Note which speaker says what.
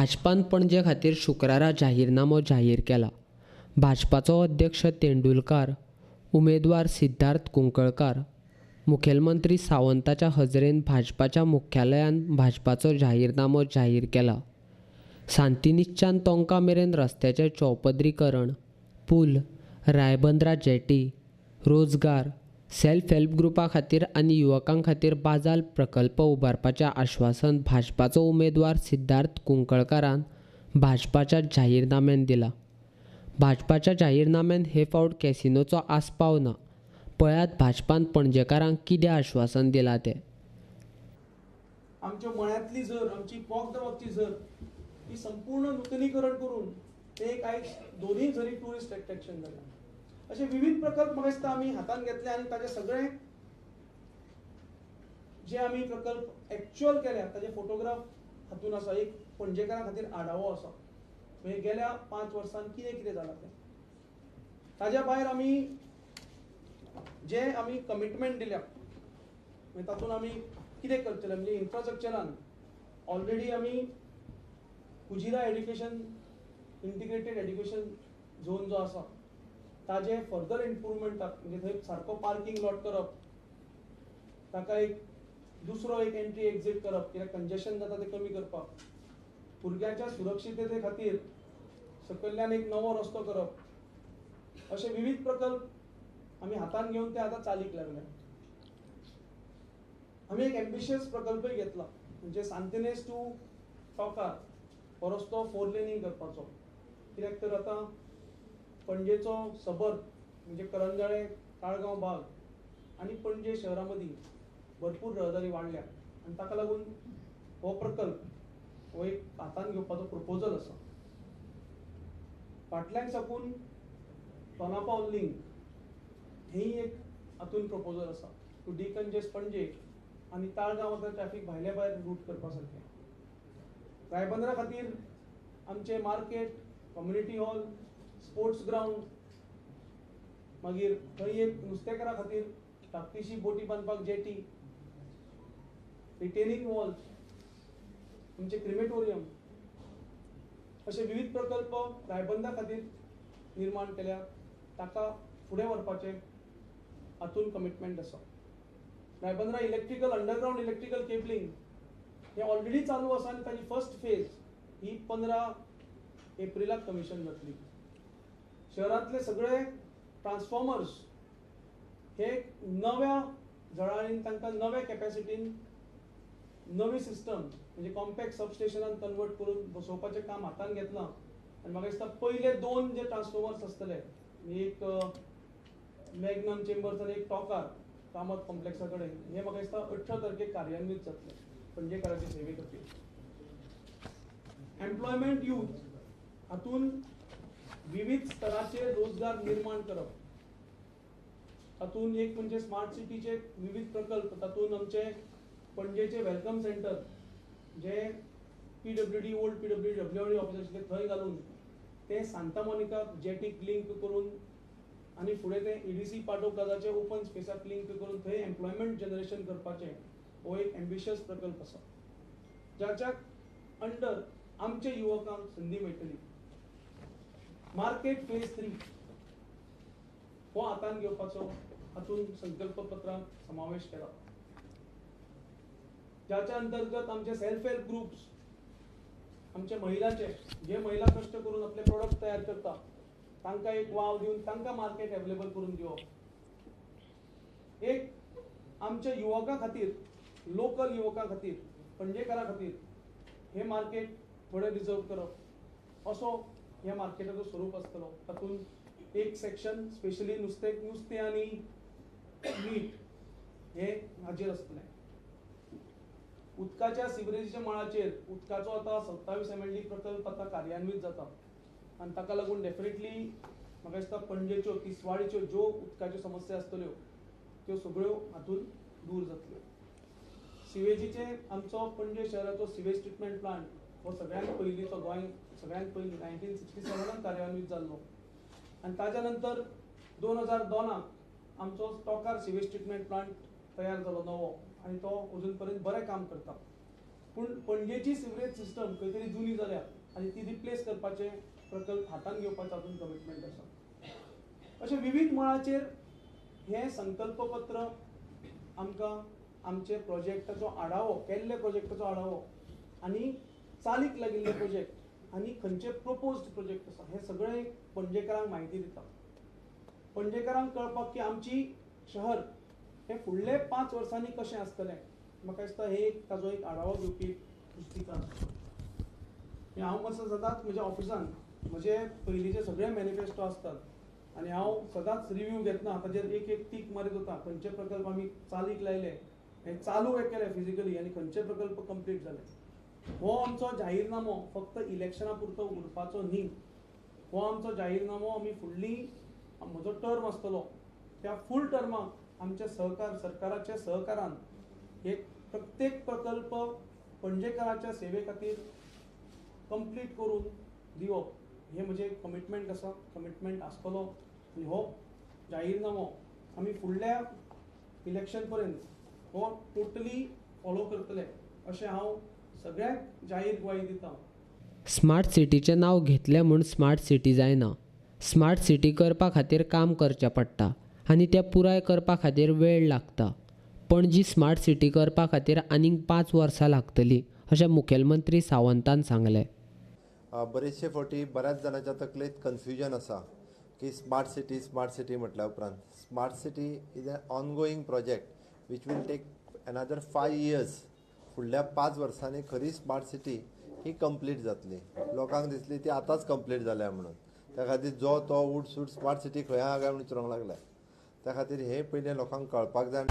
Speaker 1: भाजपान पणजे खातीर शुक्रारा जाहीरनामो जाहीर केला. भाजपाचो अध्यक्ष तेंडुलकार, उमेदवार सिद्धार्थ कुंकळकार, मुखेलमंत्री सावंताच्या हजेरेन भाजपाच्या मुख्यालयान भाजपाचो जाहीरनामो जाहीर केला. सांतिनिश्च्यान तोंका मेरेन रस्त्याचें चौपदरीकरण, पूल, रायबंदरा जेटी, रोजगार, सेल्फ हेल्प ग्रुपां खातीर आनी युवकां खातीर बाजाल प्रकल्प उबारपाचें आश्वासन भाजपाचो उमेदवार सिद्धार्थ कुंकळकारान भाजपाच्या जाहीरनाम्यान दिलां. भाजपाच्या जाहीरनाम्यान हे फावट कॅसिनोचो आस्पाव ना. पळयात भाजपान पणजेकारांक कितें आश्वासन दिलां तें.
Speaker 2: आमच्या मळ्यांतली झर, आमची पोक दाबाची झर ही संपूर्ण नूतनीकरण करून एक आयज दोनूय झरी टुरिस्ट अट्रॅक्शन जाल्या. असे विविध प्रकल्प म्हाका दिसता आमी हातान घेतले आनी ताजे सगळे जे आमी प्रकल्प एक्चुअल केल्या ताजे फोटोग्राफ हातून आसा. एक पणजेकारां खातीर आढावो आसा म्हणजे गेल्या 5 वर्सांत कितें कितें जालां तें. ताज्या भायर आमी जे आमी कमिटमेंट दिल्या म्हणजे तातूंत आमी कितें करतले म्हणजे इन्फ्रास्ट्रक्चरान ऑलरेडी आमी Kujira education integrated education zone जो आसा ताजे फर्दर इम्प्रुवमेंटाक म्हणजे थंय सारको पार्किंग लॉट करप, ताका एक दुसरो एक एंट्री एक्झिट करप कित्याक कंजेशन जाता ते कमी करपाक, भुरग्यांच्या सुरक्षितते खातीर सकयल्यान एक नवो रस्तो करप, अशे विविध प्रकल्प आमी हातान घेवन ते आतां चालीक लागल्या. आमी एक एम्बिशियस प्रकल्पय घेतला म्हणजे सांतिनेज टू टोंकार हो रस्तो 4 लेनींग करपाचो. कित्याक तर आतां पणजेचो सबर्ब म्हणजे करंजळे, काळगांव भाग आनी पणजे शहरा मदीं भरपूर रहदारी वाडल्या आनी ताका लागून हो प्रकल्प हो एक हातान घेवपाचो प्रपोजल आसा. फाटल्यान साकून तोनापावल लिंक हेय एक हातून प्रपोजल आसा टू डिकंजेस्ट पणजे आनी ताळगांव वता ट्रॅफिक भायल्या भायर रूट करपा सारकें. रायबंदरा खातीर आमचे market, community hall, sports ground, मागीर थंय एक नुस्तेकारां खातीर धाकटीशी बोटी बांदपाक जेटी, रिटेनिंग वॉल्स, आमचे क्रिमेटोरियम, अशे विविध प्रकल्प रायबंदरा खातीर निर्माण केल्या. ताका फुडें व्हरपाचें हातून कमिटमेंट आसा. रायबंदरा इलेक्ट्रिकल अंडरग्राउंड इलेक्ट्रिकल केबलिंग हे ऑलरेडी चालू आसा आनी ताची फर्स्ट फेज ही 15 एप्रिलाक कमिशन जातली. शहरांतले सगळे ट्रान्सफॉर्मर्स हे नव्या जळारीन तांकां नव्या कॅपॅसिटीन नवी सिस्टम म्हणजे कॉम्पॅक्ट सबस्टेशनान कन्वर्ट करून बसोवपाचें काम हातान घेतलां. आनी म्हाका दिसता पयले 2 जे ट्रान्सफॉर्मर्स आसतले एक मॅग्नम चेंबर्स आनी एक टोंकार कामत कॉम्प्लेक्सा कडेन हे म्हाका दिसता 18 तारखेक कार्यान्वीत जातले पणजेकारांचे सेवे खातीर. एम्प्लॉयमेंट यूथ हातून विविध स्तराचे रोजगार निर्माण करप. तातूंत एक म्हणजे स्मार्ट सिटीचे विविध प्रकल्प. तातूंत आमचे पणजेचे वेलकम सेंटर जे PWD ओल्ड PWD ऑफिस आशिल्ले थंय घालून ते सांता मोनिका जेटीक लिंक करून आनी फुडें ते EDC पाटो प्लाझाचे ओपन स्पेसाक लिंक करून थंय एम्प्लॉयमेंट जनरेशन करपाचें हो एक एम्बिशियस प्रकल्प आसा ज्याच्या अंडर आमचे युवकांक संधी मेळटली. मार्केट फेज 3 हो हातान घेवपाचो हातून संकल्पपत्रांत समावेश केला. ज्याच्या अंतर्गत आमचे सेल्फ हेल्प ग्रुप्स, आमचे महिलाचे जे महिला कष्ट करून आपले प्रोडक्ट तयार करता तांकां एक वाव दिवन तांकां मार्केट अवेलेबल करून दिवप. एक आमच्या युवकां खातीर, लोकल युवकां खातीर, पणजेकारां खातीर हे मार्केट थोडे रिजर्व करप असो ह्या मार्केटाचो स्वरूप आसतलो. तातूंत एक सेक्शन स्पेशली नुस्तें आनी मीठ हे हाजेर आसतलें. उदकाच्या सिवरेजीच्या मळाचेर उदकाचो आतां 27 MLD प्रकल्प आतां कार्यान्वीत जाता आनी ताका लागून डेफिनेटली म्हाका दिसता पणजेच्यो तिसवाडीच्यो ज्यो उदकाच्यो समस्या आसतल्यो त्यो सगळ्यो हातून दूर जातल्यो. सिवेजीचे आमचो पणजे शहराचो सिवेज ट्रिटमेंट प्लांट हो सगळ्यांत पयलींचो गोंयांत सगळ्यांत पयलीं 1967 कार्यान्वीत जाल्लो आनी ताच्या नंतर 2002 आमचो टोंकार सिवेज ट्रिटमेंट प्लांट तयार जालो नवो आनी तो अजून पर्यंत बरें काम करता. पूण पणजेची सिवरेज सिस्टम खंय तरी जुनी जाल्या आनी ती रिप्लेस करपाचे प्रकल्प हातान घेवपाचो हातून कमिटमेंट आसा. अशे विविध मळाचेर हे संकल्पपत्र आमकां आमचे प्रोजेक्टाचो आढावो, केल्ले प्रोजेक्टाचो आढावो आनी चालीक लागिल्ले प्रोजेक्ट आनी खंयचे प्रपोज्ड प्रोजेक्ट आसा हे सगळे पणजेकारांक म्हायती दिता. पणजेकारांक कळपाक की आमची शहर हे फुडले 5 वर्सांनी कशें आसतलें, म्हाका दिसता हे ताजो एक आढावो घेवपी पुस्तिका. हांव मातसो सदांच म्हज्या ऑफिसान म्हजे पयलींचे सगळे मॅनिफेस्टो आसतात आनी हांव सदांच रिव्यू घेतना ताचेर एक एक टीक मारीत वता. खंयचे प्रकल्प आमी चालीक लायले, हे चालू हे केले फिजिकली आनी खंयचे प्रकल्प कंप्लीट जाले. हो आमचो जाहीरनामो फक्त इलेक्शना पुरतो उरपाचो न्ही. हो आमचो जाहीरनामो आमी फुडली म्हजो टर्म आसतलो त्या फूल टर्माक आमचे सहकार, सरकाराच्या सहकारान एक प्रत्येक प्रकल्प पणजेकाराच्या सेवे खातीर कंप्लीट करून दिवप हे म्हजें कमिटमेंट आसा, कमिटमेंट आसतलो. आनी हो जाहीरनामो आमी फुडल्या इलेक्शन पर्यंत हो टोटली फॉलो करतले अशें हांव सगळ्यांक जाहीर ग्वाही दिता.
Speaker 1: स्मार्ट सिटीचें नांव घेतलें म्हूण स्मार्ट सिटी जायना. स्मार्ट सिटी करपा खातीर काम करचें पडटा आनी तें पुराय करपा खातीर वेळ लागता. पणजी स्मार्ट सिटी करपा खातीर आनीक 5 वर्सां लागतलीं अशें मुखेलमंत्री सावंतान सांगलें.
Speaker 3: बरेचशे फावटी बऱ्याच जाणांच्या तकलेंत कन्फ्युजन आसा की स्मार्ट सिटी म्हटल्या उपरांत smart city is a ongoing project which will take another 5 years. फुडल्या 5 वर्सांनी खरी स्मार्ट सिटी ही कंप्लीट जातली. लोकांक दिसली ती आतांच कंप्लीट जाल्या म्हणून. त्या खातीर जो तो उठ स्मार्ट सिटी खंय आहा काय म्हणून विचारूंक लागल्या. त्या खातीर हे पयलें लोकांक कळपाक जाय.